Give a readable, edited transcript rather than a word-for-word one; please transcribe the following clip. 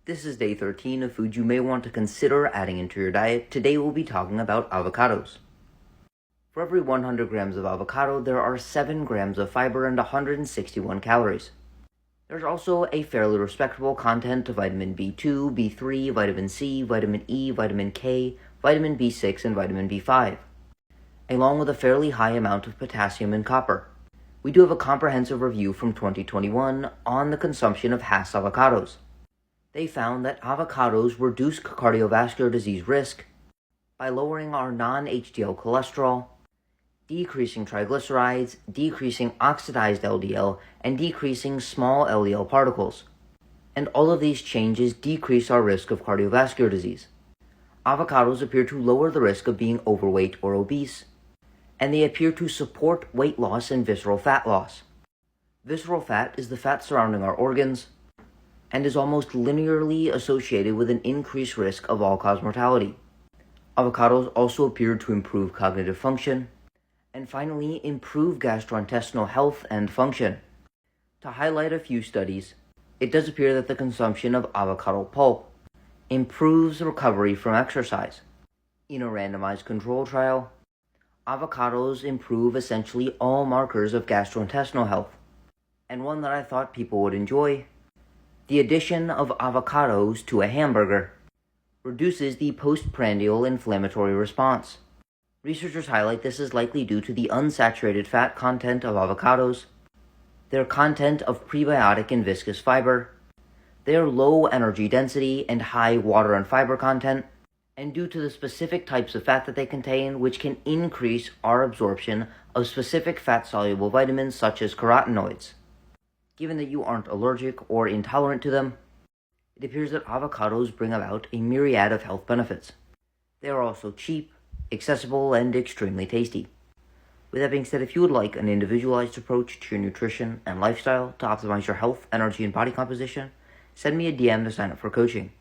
This is day 13 of foods you may want to consider adding into your diet. Today we'll be talking about avocados. For every 100 grams of avocado, there are 7 grams of fiber and 161 calories. There's also a fairly respectable content of vitamin B2, B3, vitamin C, vitamin E, vitamin K, vitamin B6, and vitamin B5, along with a fairly high amount of potassium and copper. We do have a comprehensive review from 2021 on the consumption of Hass avocados. They found that avocados reduce cardiovascular disease risk by lowering our non-HDL cholesterol, decreasing triglycerides, decreasing oxidized LDL, and decreasing small LDL particles. And all of these changes decrease our risk of cardiovascular disease. Avocados appear to lower the risk of being overweight or obese, and they appear to support weight loss and visceral fat loss. Visceral fat is the fat surrounding our organs, and is almost linearly associated with an increased risk of all-cause mortality. Avocados also appear to improve cognitive function, and finally improve gastrointestinal health and function. To highlight a few studies, it does appear that the consumption of avocado pulp improves recovery from exercise. In a randomized control trial, avocados improve essentially all markers of gastrointestinal health. And one that I thought people would enjoy: the addition of avocados to a hamburger reduces the postprandial inflammatory response. Researchers highlight this is likely due to the unsaturated fat content of avocados, their content of prebiotic and viscous fiber, their low energy density and high water and fiber content, and due to the specific types of fat that they contain, which can increase our absorption of specific fat-soluble vitamins such as carotenoids. Given that you aren't allergic or intolerant to them, it appears that avocados bring about a myriad of health benefits. They are also cheap, accessible, and extremely tasty. With that being said, if you would like an individualized approach to your nutrition and lifestyle to optimize your health, energy, and body composition, send me a DM to sign up for coaching.